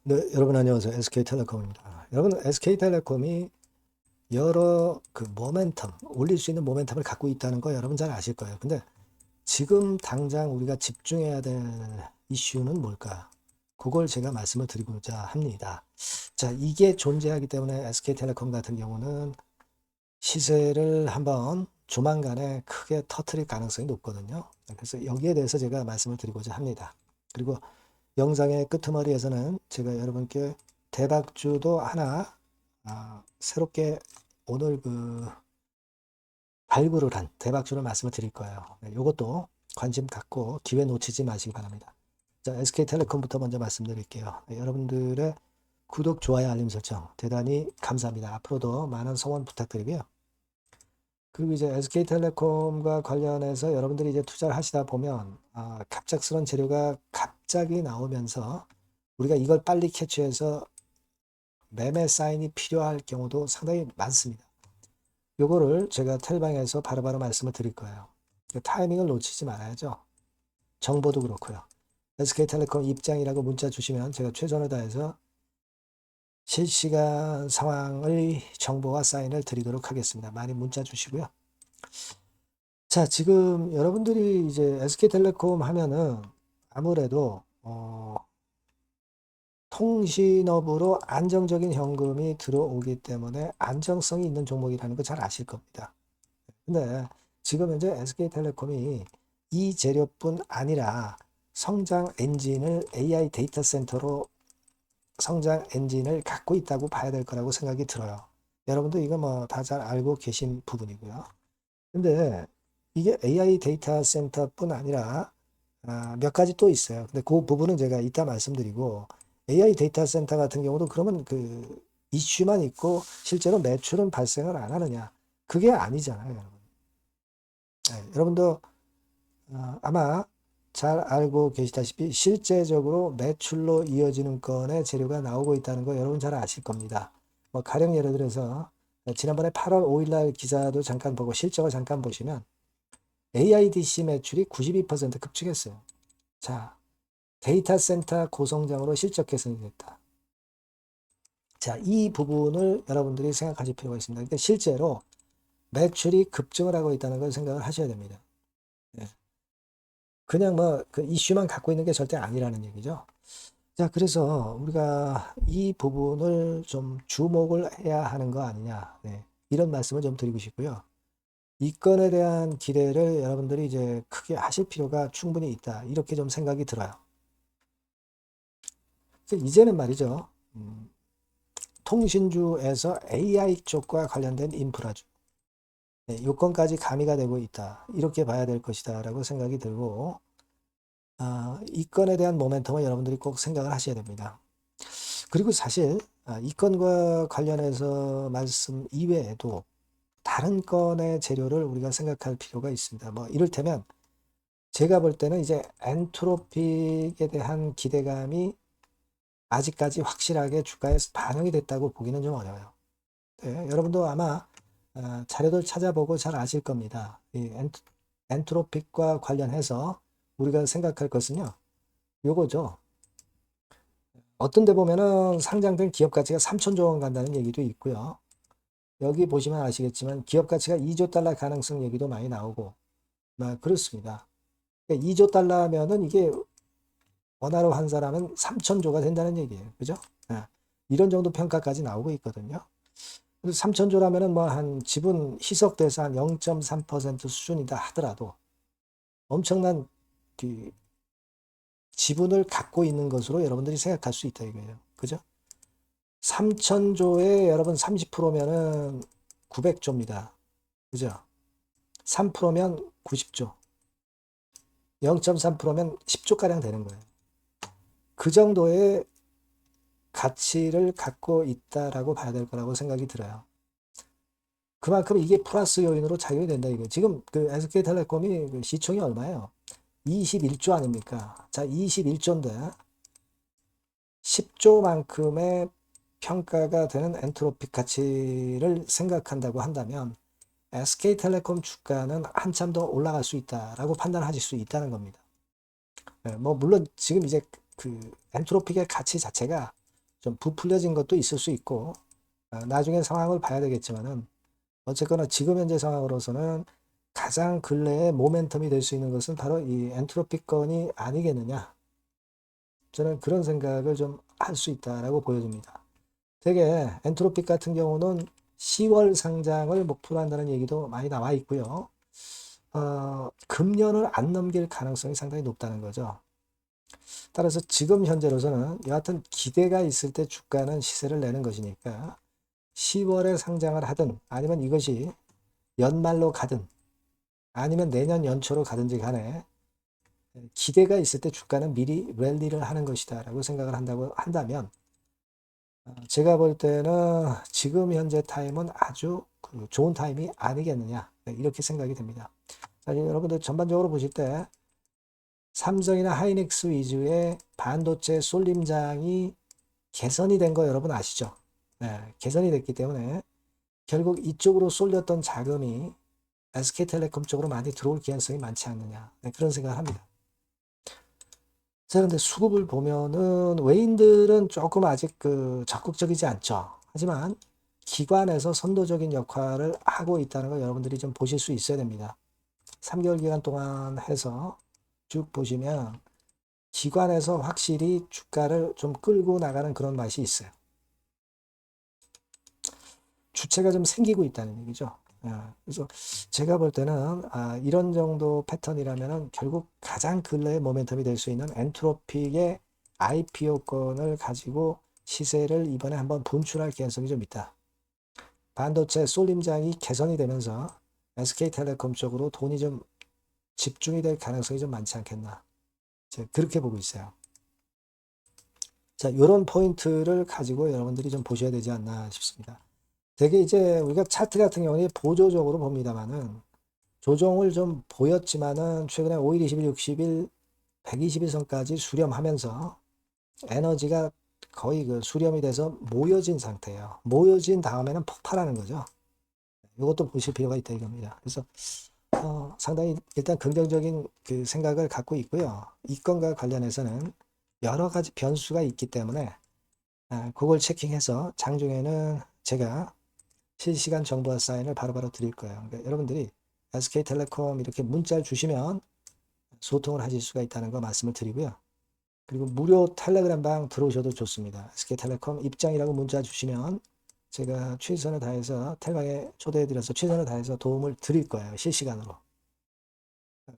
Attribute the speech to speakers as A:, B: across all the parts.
A: 네, 여러분 안녕하세요. SK텔레콤입니다. 여러분, SK텔레콤이 여러 모멘텀, 올릴 수 있는 모멘텀을 갖고 있다는 거 여러분 잘 아실 거예요. 근데 지금 당장 우리가 집중해야 될 이슈는 뭘까? 그걸 제가 말씀을 드리고자 합니다. 자, 이게 존재하기 때문에 SK텔레콤 같은 경우는 시세를 한번 조만간에 크게 터트릴 가능성이 높거든요. 그래서 여기에 대해서 제가 말씀을 드리고자 합니다. 그리고 영상의 끄트머리에서는 제가 여러분께 대박주도 하나 새롭게 오늘 발굴을 한 대박주를 말씀을 드릴 거예요. 네, 이것도 관심 갖고 기회 놓치지 마시기 바랍니다. 자, SK텔레콤부터 먼저 말씀드릴게요. 네, 여러분들의 구독, 좋아요, 알림 설정 대단히 감사합니다. 앞으로도 많은 성원 부탁드리고요. 그리고 이제 SK텔레콤과 관련해서 여러분들이 이제 투자를 하시다 보면 갑작스런 재료가 갑자기 나오면서 우리가 이걸 빨리 캐치해서 매매 사인이 필요할 경우도 상당히 많습니다. 요거를 제가 텔방에서 바로바로 말씀을 드릴 거예요. 타이밍을 놓치지 말아야죠. 정보도 그렇고요. SK텔레콤 입장이라고 문자 주시면 제가 최선을 다해서 실시간 상황의 정보와 사인을 드리도록 하겠습니다. 많이 문자 주시고요. 자, 지금 여러분들이 이제 SK텔레콤 하면은 아무래도 통신업으로 안정적인 현금이 들어오기 때문에 안정성이 있는 종목이라는 거 잘 아실 겁니다. 근데 지금 현재 SK텔레콤이 이 재료뿐 아니라 성장 엔진을 AI 데이터 센터로 성장 엔진을 갖고 있다고 봐야 될 거라고 생각이 들어요. 여러분도 이거 뭐 다 잘 알고 계신 부분이고요. 근데 이게 AI 데이터 센터뿐 아니라 몇 가지 또 있어요. 근데 그 부분은 제가 이따 말씀드리고 AI 데이터 센터 같은 경우도 그러면 그 이슈만 있고 실제로 매출은 발생을 안 하느냐? 그게 아니잖아요, 여러분. 네, 여러분도 아마 잘 알고 계시다시피 실제적으로 매출로 이어지는 건의 재료가 나오고 있다는 거 여러분 잘 아실 겁니다. 뭐 가령 예를 들어서 지난번에 8월 5일 날 기사도 잠깐 보고 실적을 잠깐 보시면 AIDC 매출이 92% 급증했어요. 자, 데이터 센터 고성장으로 실적 개선이 됐다. 자, 이 부분을 여러분들이 생각하실 필요가 있습니다. 그러니까 실제로 매출이 급증을 하고 있다는 걸 생각을 하셔야 됩니다. 예. 그냥 뭐 그 이슈만 갖고 있는 게 절대 아니라는 얘기죠. 자, 그래서 우리가 이 부분을 좀 주목을 해야 하는 거 아니냐. 네. 이런 말씀을 좀 드리고 싶고요. 이 건에 대한 기대를 여러분들이 이제 크게 하실 필요가 충분히 있다. 이렇게 좀 생각이 들어요. 이제는 말이죠. 통신주에서 AI 쪽과 관련된 인프라주. 네, 요건까지 가미가 되고 있다. 이렇게 봐야 될 것이다. 라고 생각이 들고, 이 건에 대한 모멘텀을 여러분들이 꼭 생각을 하셔야 됩니다. 그리고 사실, 이 건과 관련해서 말씀 이외에도 다른 건의 재료를 우리가 생각할 필요가 있습니다. 뭐, 이를테면, 제가 볼 때는 이제 엔트로픽에 대한 기대감이 아직까지 확실하게 주가에 반영이 됐다고 보기는 좀 어려워요. 네, 여러분도 아마 자료들 찾아보고 잘 아실 겁니다. 이 엔트로픽과 관련해서 우리가 생각할 것은요. 요거죠. 어떤 데 보면은 상장된 기업 가치가 3천조 원 간다는 얘기도 있고요. 여기 보시면 아시겠지만 기업 가치가 2조 달러 가능성 얘기도 많이 나오고 그렇습니다. 2조 달러면은 이게 원화로 환산하면 3천조가 된다는 얘기예요. 그죠? 이런 정도 평가까지 나오고 있거든요. 3천조라면은 뭐 한 지분 희석돼서 한 0.3% 수준이다 하더라도 엄청난 그 지분을 갖고 있는 것으로 여러분들이 생각할 수 있다 이거예요. 그죠? 3천조에 여러분 30%면은 900조입니다. 그죠? 3%면 90조. 0.3%면 10조가량 되는 거예요. 그 정도의 가치를 갖고 있다라고 봐야 될 거라고 생각이 들어요. 그만큼 이게 플러스 요인으로 작용이 된다 이거. 지금 그 SK텔레콤이 그 시총이 얼마예요? 21조 아닙니까? 자, 21조인데 10조만큼의 평가가 되는 엔트로픽 가치를 생각한다고 한다면 SK텔레콤 주가는 한참 더 올라갈 수 있다라고 판단하실 수 있다는 겁니다. 뭐 물론 지금 이제 그 엔트로픽의 가치 자체가 좀 부풀려진 것도 있을 수 있고, 나중에 상황을 봐야 되겠지만은, 어쨌거나 지금 현재 상황으로서는 가장 근래에 모멘텀이 될 수 있는 것은 바로 이 엔트로피건이 아니겠느냐. 저는 그런 생각을 좀 할 수 있다라고 보여집니다. 되게 엔트로피 같은 경우는 10월 상장을 목표로 한다는 얘기도 많이 나와 있고요. 금년을 안 넘길 가능성이 상당히 높다는 거죠. 따라서 지금 현재로서는 여하튼 기대가 있을 때 주가는 시세를 내는 것이니까 10월에 상장을 하든 아니면 이것이 연말로 가든 아니면 내년 연초로 가든지 간에 기대가 있을 때 주가는 미리 랠리를 하는 것이다 라고 생각을 한다면 제가 볼 때는 지금 현재 타임은 아주 좋은 타임이 아니겠느냐 이렇게 생각이 됩니다. 자, 여러분들 전반적으로 보실 때 삼성이나 하이닉스 위주의 반도체 쏠림장이 개선이 된 거 여러분 아시죠? 네, 개선이 됐기 때문에 결국 이쪽으로 쏠렸던 자금이 SK텔레콤 쪽으로 많이 들어올 가능성이 많지 않느냐 그런 생각을 합니다. 자, 근데 수급을 보면은 외인들은 조금 아직 적극적이지 않죠. 하지만 기관에서 선도적인 역할을 하고 있다는 걸 여러분들이 좀 보실 수 있어야 됩니다. 3개월 기간 동안 해서 쭉 보시면 기관에서 확실히 주가를 좀 끌고 나가는 그런 맛이 있어요. 주체가 좀 생기고 있다는 얘기죠. 그래서 제가 볼 때는 이런 정도 패턴이라면은 결국 가장 근래의 모멘텀이 될 수 있는 엔트로픽의 IPO권을 가지고 시세를 이번에 한번 분출할 가능성이 좀 있다. 반도체 쏠림장이 개선이 되면서 SK텔레콤 쪽으로 돈이 좀 집중이 될 가능성이 좀 많지 않겠나. 제가 그렇게 보고 있어요. 자, 이런 포인트를 가지고 여러분들이 좀 보셔야 되지 않나 싶습니다. 되게 이제 우리가 차트 같은 경우에 보조적으로 봅니다만은 조정을 좀 보였지만은 최근에 5일, 20일, 60일, 120일선까지 수렴하면서 에너지가 거의 수렴이 돼서 모여진 상태예요. 모여진 다음에는 폭발하는 거죠. 이것도 보실 필요가 있다 이겁니다. 그래서 상당히 일단 긍정적인 생각을 갖고 있고요. 이 건과 관련해서는 여러 가지 변수가 있기 때문에 그걸 체킹해서 장중에는 제가 실시간 정보화 사인을 바로바로 드릴 거예요. 그러니까 여러분들이 SK텔레콤 이렇게 문자를 주시면 소통을 하실 수가 있다는 거 말씀을 드리고요. 그리고 무료 텔레그램 방 들어오셔도 좋습니다. SK텔레콤 입장이라고 문자 주시면 제가 최선을 다해서 텔방에 초대해드려서 최선을 다해서 도움을 드릴 거예요. 실시간으로.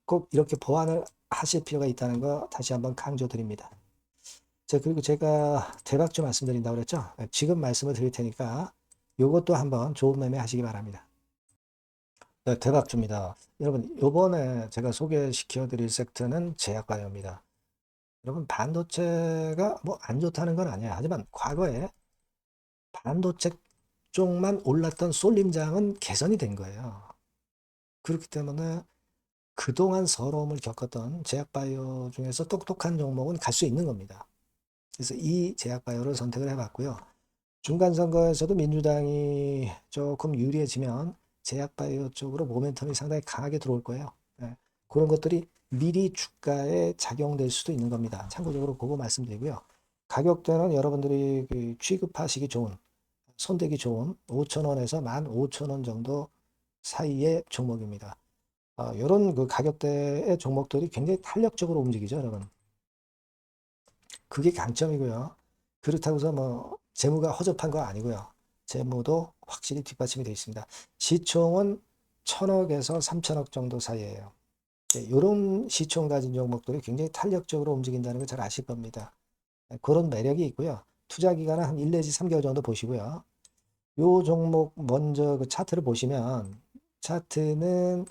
A: 꼭 이렇게 보완을 하실 필요가 있다는 거 다시 한번 강조드립니다. 자, 그리고 제가 대박주 말씀드린다고 그랬죠? 지금 말씀을 드릴 테니까 이것도 한번 좋은 매매 하시기 바랍니다. 네, 대박주입니다. 여러분, 요번에 제가 소개시켜 드릴 섹터는 제약바이오입니다. 여러분, 반도체가 뭐 안 좋다는 건 아니에요. 하지만 과거에 반도체 쪽만 올랐던 쏠림장은 개선이 된 거예요. 그렇기 때문에 그동안 서러움을 겪었던 제약바이오 중에서 똑똑한 종목은 갈 수 있는 겁니다. 그래서 이 제약바이오를 선택을 해봤고요. 중간선거에서도 민주당이 조금 유리해지면 제약바이오 쪽으로 모멘텀이 상당히 강하게 들어올 거예요. 그런 것들이 미리 주가에 작용될 수도 있는 겁니다. 참고적으로 그거 말씀드리고요. 가격대는 여러분들이 취급하시기 좋은, 손대기 좋은 5,000원에서 15,000원 정도 사이의 종목입니다. 이런 가격대의 종목들이 굉장히 탄력적으로 움직이죠, 여러분. 그게 강점이고요. 그렇다고 해서 뭐 재무가 허접한 거 아니고요. 재무도 확실히 뒷받침이 되어 있습니다. 시총은 1,000억에서 3,000억 정도 사이에요. 이런 시총 가진 종목들이 굉장히 탄력적으로 움직인다는 걸 잘 아실 겁니다. 그런 매력이 있고요. 투자 기간은 한 1 내지 3개월 정도 보시고요. 요 종목 먼저 그 차트를 보시면 차트는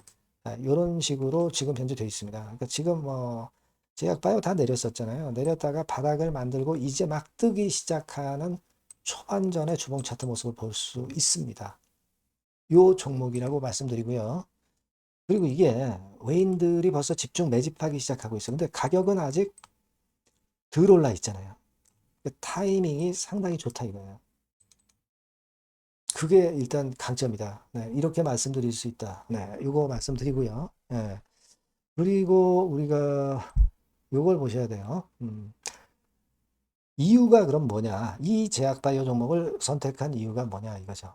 A: 이런 식으로 지금 현재 되어 있습니다. 그러니까 지금 뭐 제약바이오 다 내렸었잖아요. 내렸다가 바닥을 만들고 이제 막 뜨기 시작하는 초반전의 주봉 차트 모습을 볼 수 있습니다. 요 종목이라고 말씀드리고요. 그리고 이게 외인들이 벌써 집중 매집하기 시작하고 있어요. 근데 가격은 아직 덜 올라 있잖아요. 그 타이밍이 상당히 좋다 이거예요. 그게 일단 강점이다. 네, 이렇게 말씀드릴 수 있다. 네, 이거 말씀드리고요. 네, 그리고 우리가 이걸 보셔야 돼요. 이유가 그럼 뭐냐? 이 제약바이오 종목을 선택한 이유가 뭐냐 이거죠.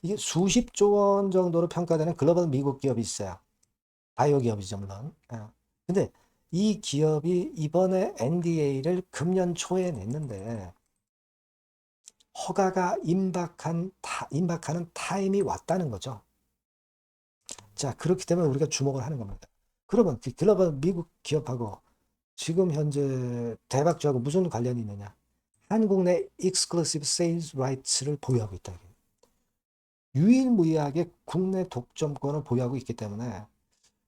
A: 이게 수십조 원 정도로 평가되는 글로벌 미국 기업이 있어요. 바이오 기업이죠, 물론. 근데 이 기업이 이번에 NDA를 금년 초에 냈는데 허가가 임박하는 타임이 왔다는 거죠. 자, 그렇기 때문에 우리가 주목을 하는 겁니다. 그러면 그 글로벌 미국 기업하고 지금 현재 대박주하고 무슨 관련이 있느냐? 한국 내 익스클루시브 세일즈 라이츠를 보유하고 있다. 유일무이하게 국내 독점권을 보유하고 있기 때문에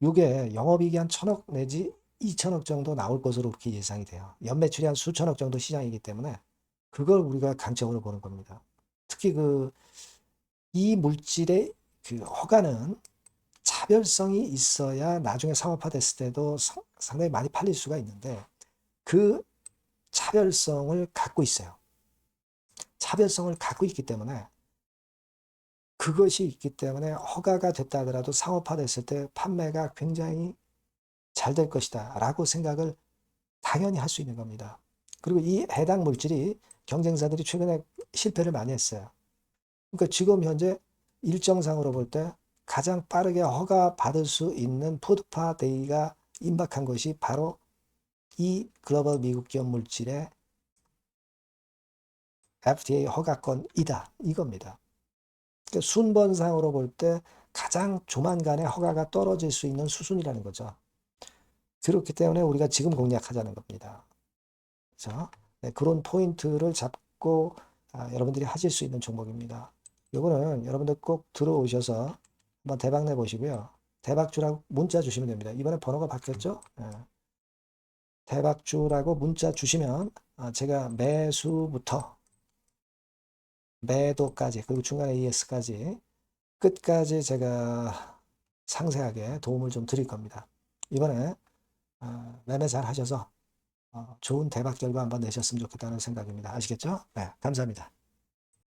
A: 이게 영업이익이 한 1,000억 내지 2,000억 정도 나올 것으로 그렇게 예상이 돼요. 연매출이 한 수천억 정도 시장이기 때문에 그걸 우리가 강점으로 보는 겁니다. 특히 이 물질의 그 허가는 차별성이 있어야 나중에 상업화됐을 때도 상당히 많이 팔릴 수가 있는데 그 차별성을 갖고 있어요. 차별성을 갖고 있기 때문에 그것이 있기 때문에 허가가 됐다 하더라도 상업화됐을 때 판매가 굉장히 잘 될 것이다 라고 생각을 당연히 할 수 있는 겁니다. 그리고 이 해당 물질이 경쟁사들이 최근에 실패를 많이 했어요. 그러니까 지금 현재 일정상으로 볼 때 가장 빠르게 허가 받을 수 있는 푸드파 데이가 임박한 것이 바로 이 글로벌 미국 기업 물질의 FDA 허가권이다 이겁니다. 그러니까 순번상으로 볼 때 가장 조만간에 허가가 떨어질 수 있는 수순이라는 거죠. 그렇기 때문에 우리가 지금 공략하자는 겁니다. 그렇죠? 네, 그런 포인트를 잡고 여러분들이 하실 수 있는 종목입니다. 요거는 여러분들 꼭 들어오셔서 한번 대박 내보시고요. 대박주라고 문자 주시면 됩니다. 이번에 번호가 바뀌었죠? 대박주라고 문자 주시면 제가 매수부터 매도까지 그리고 중간에 ES까지 끝까지 제가 상세하게 도움을 좀 드릴 겁니다. 이번에 매매 잘 하셔서 좋은 대박 결과 한번 내셨으면 좋겠다는 생각입니다. 아시겠죠? 네, 감사합니다.